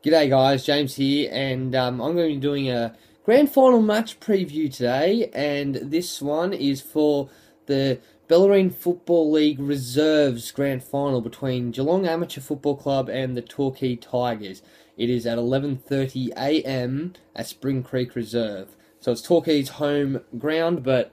G'day guys, James here, and I'm going to be doing a grand final match preview today, and this one is for the Bellarine Football League Reserves grand final between Geelong Amateur Football Club and the Torquay Tigers. It is at 11:30 AM at Spring Creek Reserve. So it's Torquay's home ground, but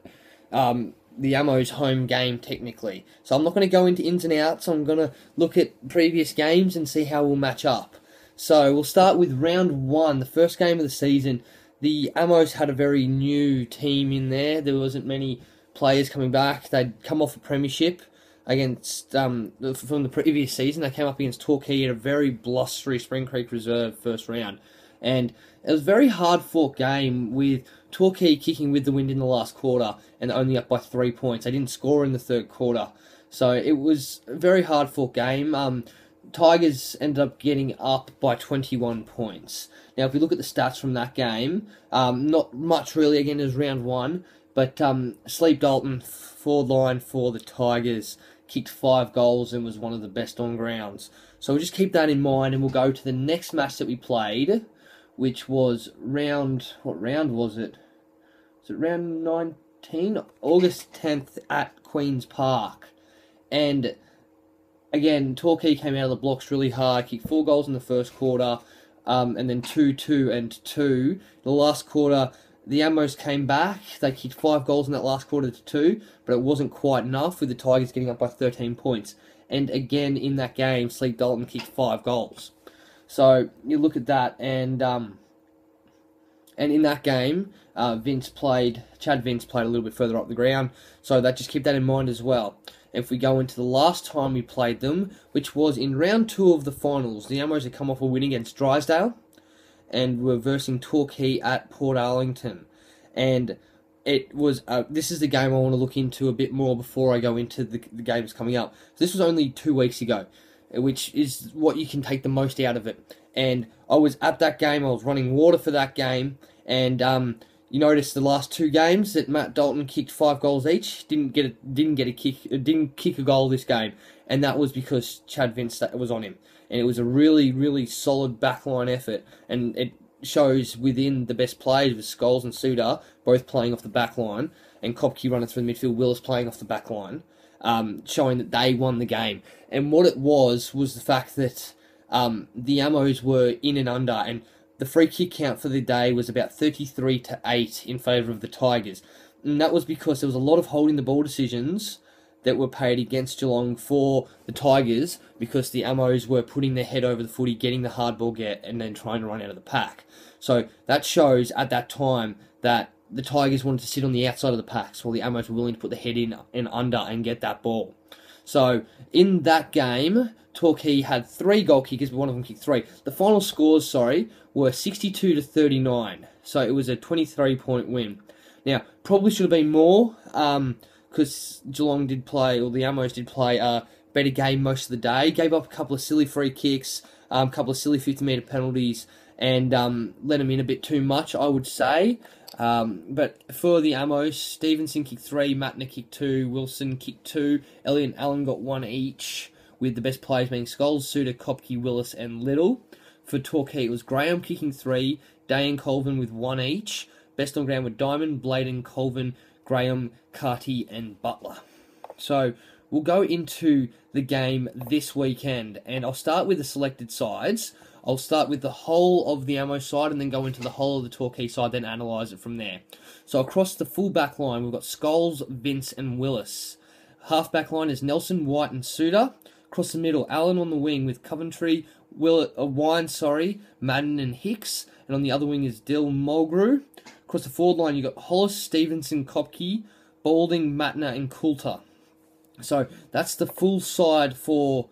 the Ammo's home game technically. So I'm not going to go into ins and outs. I'm going to look at previous games and see how we'll match up. So we'll start with round one, the first game of the season. The Amos had a very new team in there. There wasn't many players coming back. They'd come off a premiership against from the previous season. They came up against Torquay at a very blustery Spring Creek Reserve first round. And it was a very hard-fought game with Torquay kicking with the wind in the last quarter and only up by 3 points. They didn't score in the third quarter. So it was a very hard-fought game. Tigers ended up getting up by 21 points. Now, if we look at the stats from that game, not much really, again, as round one, but Sleep Dalton, forward line for the Tigers, kicked 5 goals and was one of the best on grounds. So we'll just keep that in mind, and we'll go to the next match that we played, which was what round was it? Was it round 19? August 10th at Queen's Park. And again, Torquay came out of the blocks really hard, kicked 4 goals in the first quarter, and then 2-2 and 2. The last quarter, the Amos came back. They kicked 5 goals in that last quarter to 2, but it wasn't quite enough, with the Tigers getting up by 13 points. And again, in that game, Sleep Dalton kicked 5 goals. So you look at that, and in that game, Chad Vince played a little bit further up the ground, so just keep that in mind as well. If we go into the last time we played them, which was in round 2 of the finals, the Amos had come off a win against Drysdale, and were versing Torquay at Port Arlington. And it was this is the game I want to look into a bit more before I go into the games coming up. So this was only 2 weeks ago, which is what you can take the most out of it. And I was at that game. I was running water for that game, and you notice the last 2 games that Matt Dalton kicked 5 goals each. Didn't kick a goal this game, and that was because Chad Vince was on him. And it was a really, really solid backline effort, and it shows within the best players with Scholes and Suter both playing off the backline, and Kopke running through the midfield, Willis playing off the backline, showing that they won the game. And what it was the fact that the Amos were in and under, and the free kick count for the day was about 33-8 in favour of the Tigers. And that was because there was a lot of holding the ball decisions that were paid against Geelong for the Tigers, because the Amos were putting their head over the footy, getting the hard ball and then trying to run out of the pack. So that shows at that time that the Tigers wanted to sit on the outside of the packs, while the Amos were willing to put the head in and under and get that ball. So in that game, Torquay had 3 goal kickers, but one of them kicked 3. The final scores, were 62-39. So it was a 23-point win. Now, probably should have been more, because Geelong did play, or the Amos did play a better game most of the day. Gave up a couple of silly free kicks, a couple of silly 50-metre penalties, and let them in a bit too much, I would say. But for the Amos, Stevenson kicked 3, Matner kicked 2, Wilson kicked 2, Elliot and Allen got 1 each, with the best players being Scholes, Suter, Kopke, Willis and Little. For Torquay, it was Graham kicking 3, Day and Colvin with 1 each. Best on ground were Diamond, Bladen, Colvin, Graham, Carty and Butler. So we'll go into the game this weekend, and I'll start with the selected sides. I'll start with the whole of the Ammo side and then go into the whole of the Torquay side, then analyse it from there. So across the full back line, we've got Scholes, Vince and Willis. Half back line is Nelson, White and Suter. Across the middle, Allen on the wing with Coventry, Wine, Madden and Hicks. And on the other wing is Dill, Mulgrew. Across the forward line, you've got Hollis, Stevenson, Kopke, Balding, Matner and Coulter. So that's the full side for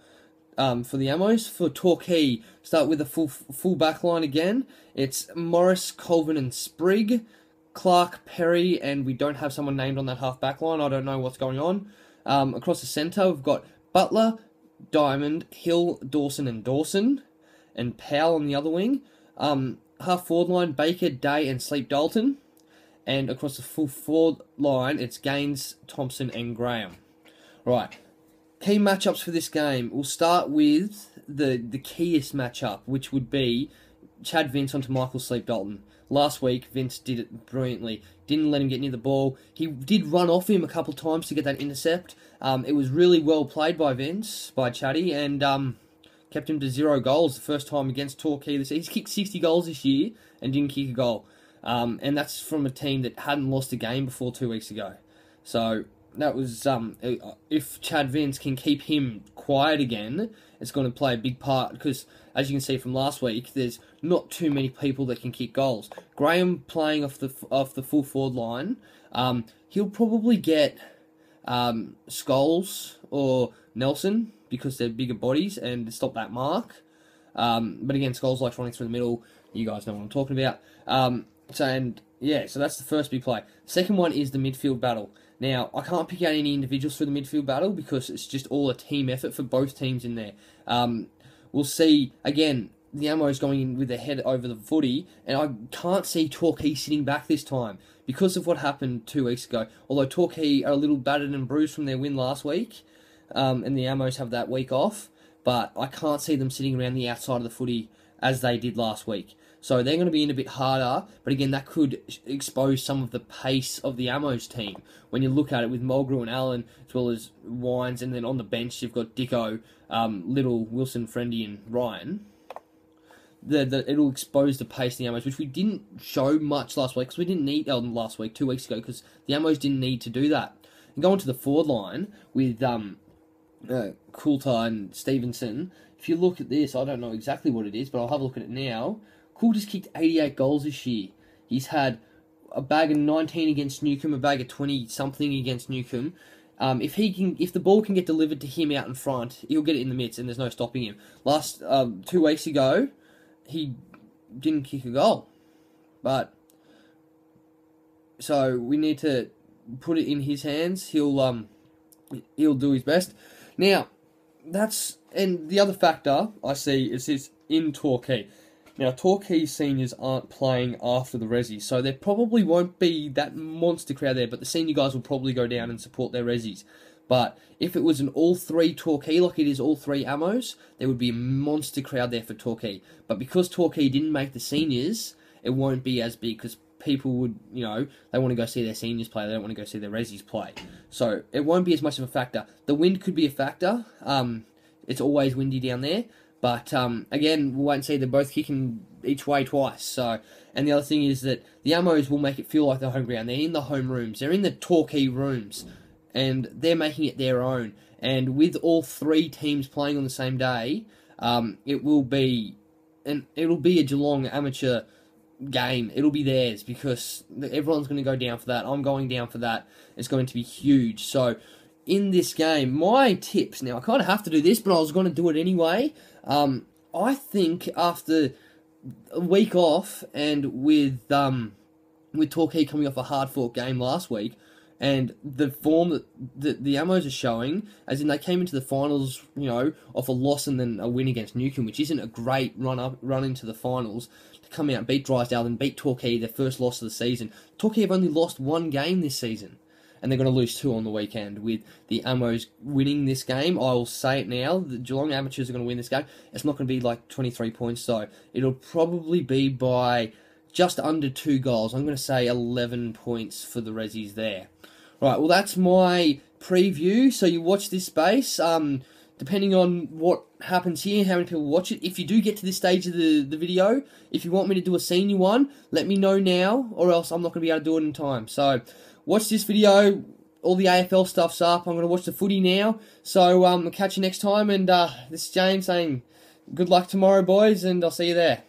the Amos. For Torquay, start with the full back line again. It's Morris, Colvin and Sprigg, Clark, Perry, and we don't have someone named on that half back line. I don't know what's going on. Across the centre, we've got Butler, Diamond, Hill, Dawson and Powell on the other wing. Half forward line, Baker, Day and Sleep Dalton. And across the full forward line, it's Gaines, Thompson and Graham. Right, key matchups for this game. We'll start with the keyest matchup, which would be Chad Vince onto Michael Sleep-Dalton. Last week, Vince did it brilliantly. Didn't let him get near the ball. He did run off him a couple of times to get that intercept. It was really well played by Vince, by Chaddy, and kept him to 0 goals the first time against Torquay this year. He's kicked 60 goals this year and didn't kick a goal. And that's from a team that hadn't lost a game before 2 weeks ago. So that was, if Chad Vince can keep him quiet again, it's going to play a big part, because as you can see from last week, there's not too many people that can kick goals. Graham playing off the full forward line, he'll probably get Scholes or Nelson, because they're bigger bodies and stop that mark. But again, Scholes likes running through the middle. You guys know what I'm talking about. So that's the first big play. Second one is the midfield battle. Now, I can't pick out any individuals for the midfield battle because it's just all a team effort for both teams in there. We'll see, again, the Ammo's going in with their head over the footy, and I can't see Torquay sitting back this time because of what happened 2 weeks ago. Although Torquay are a little battered and bruised from their win last week, and the Ammos have that week off, but I can't see them sitting around the outside of the footy as they did last week. So they're going to be in a bit harder, but again, that could expose some of the pace of the Ammos team. When you look at it with Mulgrew and Allen, as well as Wines, and then on the bench you've got Dicko, Little, Wilson, Friendy and Ryan, it'll expose the pace of the Ammos, which we didn't show much last week, because we didn't need last week, 2 weeks ago, because the Ammos didn't need to do that. And going to the forward line with Coulter and Stevenson, if you look at this, I don't know exactly what it is, but I'll have a look at it now. Coulter's kicked 88 goals this year. He's had a bag of 19 against Newcombe, a bag of 20-something against Newcombe. If the ball can get delivered to him out in front, he'll get it in the midst, and there's no stopping him. 2 weeks ago, he didn't kick a goal. So we need to put it in his hands. He'll do his best. Now, and the other factor I see is in Torquay. Now, Torquay seniors aren't playing after the Rezzies, so there probably won't be that monster crowd there, but the senior guys will probably go down and support their Rezzies. But if it was an all-three Torquay, like it is all-three Ammos, there would be a monster crowd there for Torquay. But because Torquay didn't make the seniors, it won't be as big, because people would, they want to go see their seniors play, they don't want to go see their Rezzies play. So it won't be as much of a factor. The wind could be a factor. It's always windy down there. But, again, we'll wait and see. They're both kicking each way twice. So, and the other thing is that the Ammos will make it feel like the home ground. They're in the home rooms. They're in the Torquay rooms. And they're making it their own. And with all three teams playing on the same day, it'll be a Geelong Amateur game. It'll be theirs, because everyone's going to go down for that. I'm going down for that. It's going to be huge. So, in this game, my tips, now I kind of have to do this, but I was going to do it anyway. I think after a week off, and with Torquay coming off a hard-fought game last week, and the form that the Ammos are showing, as in they came into the finals, off a loss and then a win against Newcombe, which isn't a great run into the finals, to come out and beat Drysdale and beat Torquay, their first loss of the season. Torquay have only lost one game this season, and they're going to lose 2 on the weekend. With the Ammos winning this game, I will say it now, the Geelong Amateurs are going to win this game. It's not going to be like 23 points, so it'll probably be by just under 2 goals. I'm going to say 11 points for the Rezzies there. Right, well, that's my preview. So you watch this space. Depending on what happens here, how many people watch it. If you do get to this stage of the video, if you want me to do a senior one, let me know now, or else I'm not going to be able to do it in time. So watch this video. All the AFL stuff's up. I'm going to watch the footy now. So I'll catch you next time. And this is James saying good luck tomorrow, boys, and I'll see you there.